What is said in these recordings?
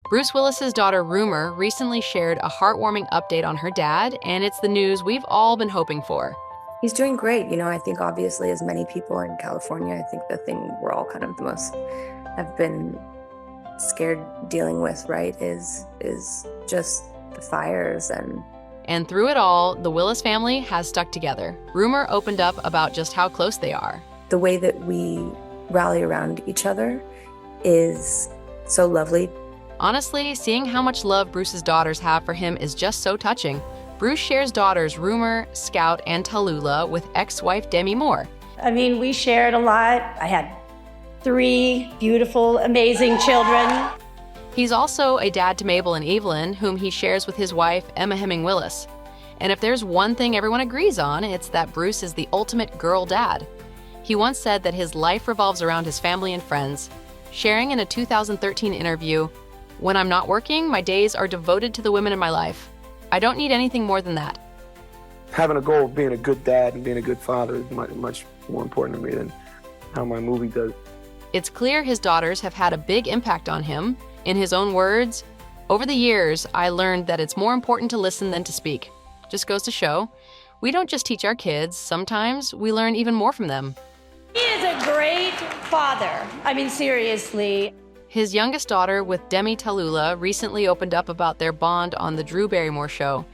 Bruce Willis's daughter, Rumer, recently shared a heartwarming update on her dad, and it's the news we've all been hoping for. He's doing great. I think obviously as many people in California, I think the thing we're all kind of the most have been scared dealing with, right, is just the fires. And through it all, the Willis family has stuck together. Rumer opened up about just how close they are. The way that we rally around each other is so lovely. Honestly, seeing how much love Bruce's daughters have for him is just so touching. Bruce shares daughters Rumer, Scout, and Tallulah with ex-wife Demi Moore. We shared a lot. I had 3 beautiful, amazing children. He's also a dad to Mabel and Evelyn, whom he shares with his wife, Emma Hemming Willis. And if there's one thing everyone agrees on, it's that Bruce is the ultimate girl dad. He once said that his life revolves around his family and friends, sharing in a 2013 interview, "When I'm not working, my days are devoted to the women in my life. I don't need anything more than that." Having a goal of being a good dad and being a good father is much more important to me than how my movie does. It's clear his daughters have had a big impact on him. In his own words, "Over the years, I learned that it's more important to listen than to speak." Just goes to show, we don't just teach our kids, sometimes we learn even more from them. He is a great father. Seriously. His youngest daughter with Demi Tallulah recently opened up about their bond on the Drew Barrymore show.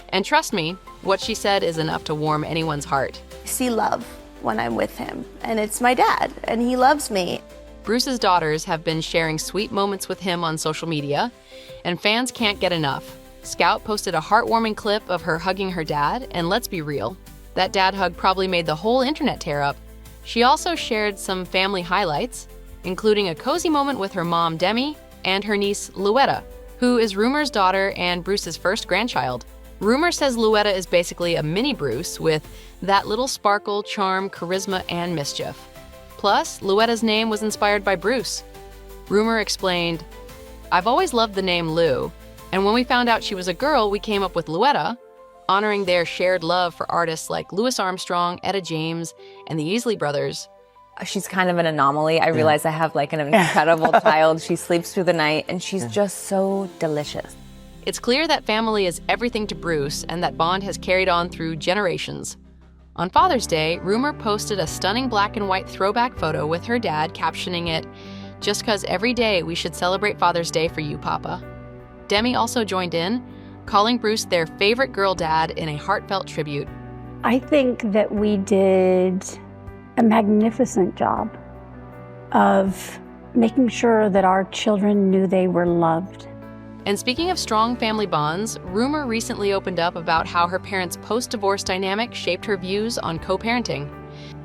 And trust me, what she said is enough to warm anyone's heart. I see love when I'm with him, and it's my dad, and he loves me. Bruce's daughters have been sharing sweet moments with him on social media, and fans can't get enough. Scout posted a heartwarming clip of her hugging her dad, and let's be real, that dad hug probably made the whole internet tear up. She also shared some family highlights, including a cozy moment with her mom, Demi, and her niece, Louetta, who is Rumer's daughter and Bruce's first grandchild. Rumer says Louetta is basically a mini Bruce with that little sparkle, charm, charisma, and mischief. Plus, Louetta's name was inspired by Bruce. Rumer explained, "I've always loved the name Lou, and when we found out she was a girl, we came up with Louetta, honoring their shared love for artists like Louis Armstrong, Etta James, and the Isley Brothers." She's kind of an anomaly. I realize I have an incredible child. She sleeps through the night, and she's just so delicious. It's clear that family is everything to Bruce, and that bond has carried on through generations. On Father's Day, Rumer posted a stunning black and white throwback photo with her dad, captioning it, "Just 'cause every day we should celebrate Father's Day for you, Papa." Demi also joined in, calling Bruce their favorite girl dad in a heartfelt tribute. I think that we did a magnificent job of making sure that our children knew they were loved. And speaking of strong family bonds, Rumer recently opened up about how her parents' post-divorce dynamic shaped her views on co-parenting.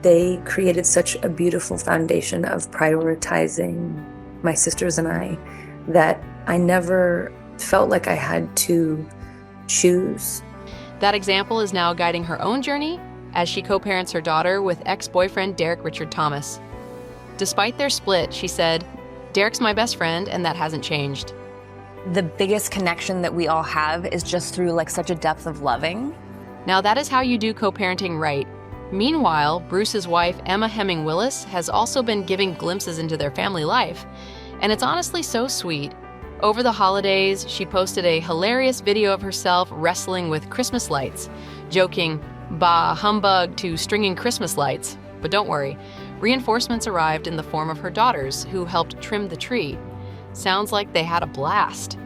They created such a beautiful foundation of prioritizing my sisters and I that I never felt like I had to choose. That example is now guiding her own journey as she co-parents her daughter with ex-boyfriend Derek Richard Thomas. Despite their split, she said, "Derek's my best friend, and that hasn't changed." The biggest connection that we all have is just through such a depth of loving. Now that is how you do co-parenting right. Meanwhile, Bruce's wife, Emma Hemming Willis, has also been giving glimpses into their family life. And it's honestly so sweet. Over the holidays, she posted a hilarious video of herself wrestling with Christmas lights, joking, "Bah, humbug," to stringing Christmas lights. But don't worry, reinforcements arrived in the form of her daughters, who helped trim the tree. Sounds like they had a blast.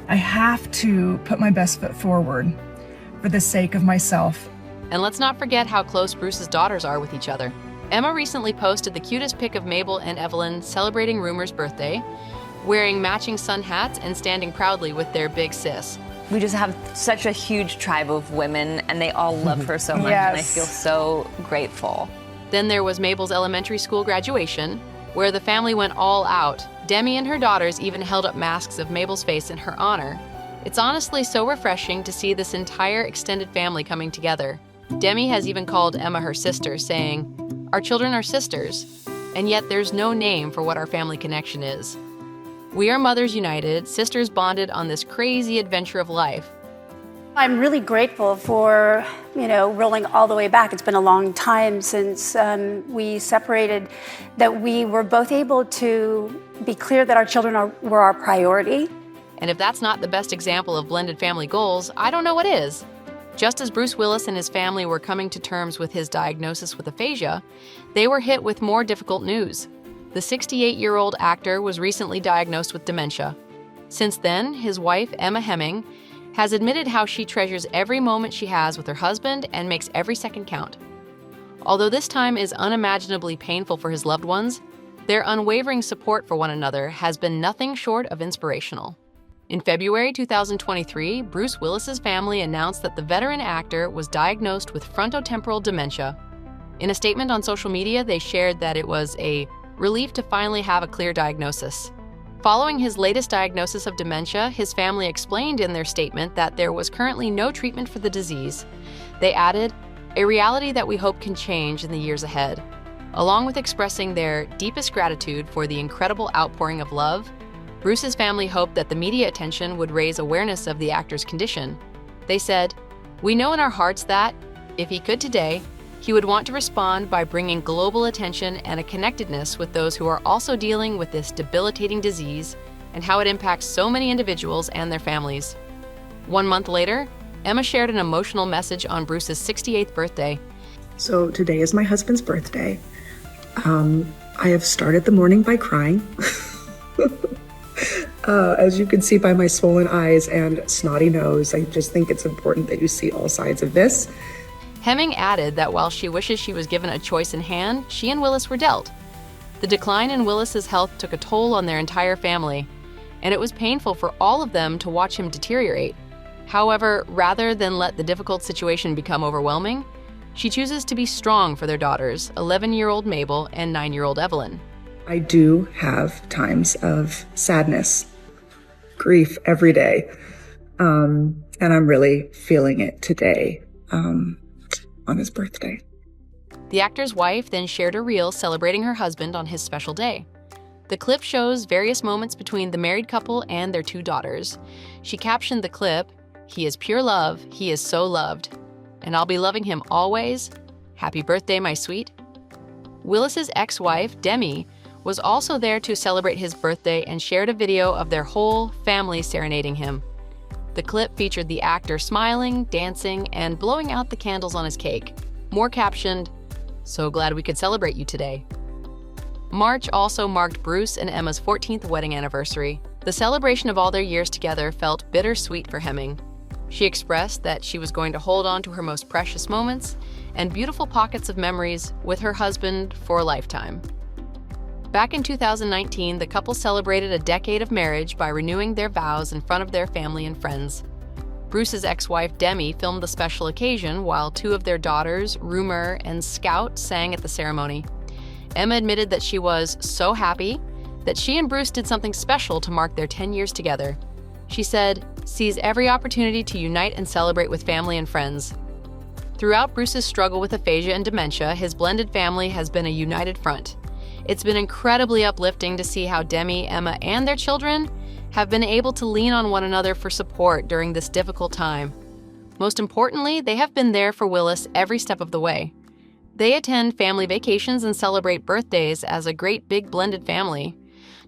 I have to put my best foot forward for the sake of myself. And let's not forget how close Bruce's daughters are with each other. Emma recently posted the cutest pic of Mabel and Evelyn celebrating Rumer's birthday, wearing matching sun hats and standing proudly with their big sis. We just have such a huge tribe of women, and they all love her so much, and I feel so grateful. Then there was Mabel's elementary school graduation, where the family went all out. Demi and her daughters even held up masks of Mabel's face in her honor. It's honestly so refreshing to see this entire extended family coming together. Demi has even called Emma her sister, saying, "Our children are sisters," and yet there's no name for what our family connection is. We are mothers united, sisters bonded on this crazy adventure of life. I'm really grateful for, rolling all the way back. It's been a long time since we separated, that we were both able to be clear that our children were our priority. And if that's not the best example of blended family goals, I don't know what is. Just as Bruce Willis and his family were coming to terms with his diagnosis with aphasia, they were hit with more difficult news. The 68-year-old actor was recently diagnosed with dementia. Since then, his wife, Emma Hemming, has admitted how she treasures every moment she has with her husband and makes every second count. Although this time is unimaginably painful for his loved ones, their unwavering support for one another has been nothing short of inspirational. In February 2023, Bruce Willis's family announced that the veteran actor was diagnosed with frontotemporal dementia. In a statement on social media, they shared that it was a relief to finally have a clear diagnosis. Following his latest diagnosis of dementia, his family explained in their statement that there was currently no treatment for the disease. They added, "A reality that we hope can change in the years ahead." Along with expressing their deepest gratitude for the incredible outpouring of love, Bruce's family hoped that the media attention would raise awareness of the actor's condition. They said, "We know in our hearts that, if he could today, he would want to respond by bringing global attention and a connectedness with those who are also dealing with this debilitating disease and how it impacts so many individuals and their families." 1 month later, Emma shared an emotional message on Bruce's 68th birthday. So today is my husband's birthday. I have started the morning by crying. As you can see by my swollen eyes and snotty nose, I just think it's important that you see all sides of this. Hemming added that while she wishes she was given a choice in hand, she and Willis were dealt. The decline in Willis's health took a toll on their entire family, and it was painful for all of them to watch him deteriorate. However, rather than let the difficult situation become overwhelming, she chooses to be strong for their daughters, 11-year-old Mabel and 9-year-old Evelyn. I do have times of sadness, grief every day, and I'm really feeling it today on his birthday. The actor's wife then shared a reel celebrating her husband on his special day. The clip shows various moments between the married couple and their 2 daughters. She captioned the clip, "He is pure love, he is so loved, and I'll be loving him always. Happy birthday, my sweet." Willis's ex-wife, Demi, was also there to celebrate his birthday and shared a video of their whole family serenading him. The clip featured the actor smiling, dancing, and blowing out the candles on his cake. More captioned, "So glad we could celebrate you today." March also marked Bruce and Emma's 14th wedding anniversary. The celebration of all their years together felt bittersweet for Hemming. She expressed that she was going to hold on to her most precious moments and beautiful pockets of memories with her husband for a lifetime. Back in 2019, the couple celebrated a decade of marriage by renewing their vows in front of their family and friends. Bruce's ex-wife, Demi, filmed the special occasion while 2 of their daughters, Rumer and Scout, sang at the ceremony. Emma admitted that she was so happy that she and Bruce did something special to mark their 10 years together. She said, "Seize every opportunity to unite and celebrate with family and friends." Throughout Bruce's struggle with aphasia and dementia, his blended family has been a united front. It's been incredibly uplifting to see how Demi, Emma, and their children have been able to lean on one another for support during this difficult time. Most importantly, they have been there for Willis every step of the way. They attend family vacations and celebrate birthdays as a great big blended family.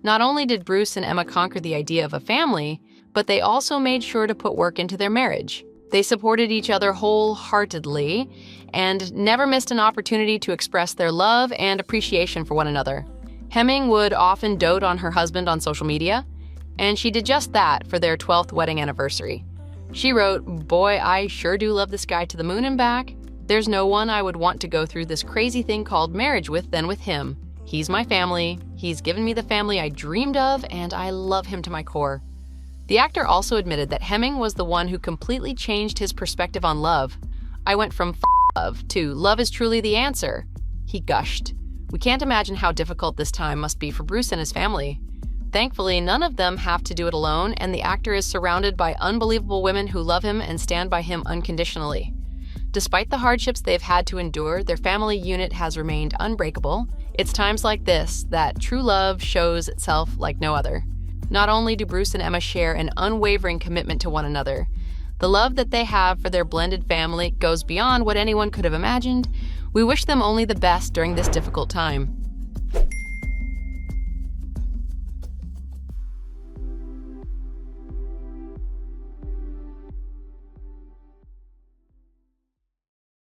Not only did Bruce and Emma conquer the idea of a family, but they also made sure to put work into their marriage. They supported each other wholeheartedly and never missed an opportunity to express their love and appreciation for one another. Hemming would often dote on her husband on social media, and she did just that for their 12th wedding anniversary. She wrote, "Boy, I sure do love this guy to the moon and back. There's no one I would want to go through this crazy thing called marriage with than with him. He's my family, he's given me the family I dreamed of, and I love him to my core." The actor also admitted that Hemming was the one who completely changed his perspective on love. "I went from love to love is truly the answer," he gushed. We can't imagine how difficult this time must be for Bruce and his family. Thankfully, none of them have to do it alone, and the actor is surrounded by unbelievable women who love him and stand by him unconditionally. Despite the hardships they've had to endure, their family unit has remained unbreakable. It's times like this that true love shows itself like no other. Not only do Bruce and Emma share an unwavering commitment to one another, the love that they have for their blended family goes beyond what anyone could have imagined. We wish them only the best during this difficult time.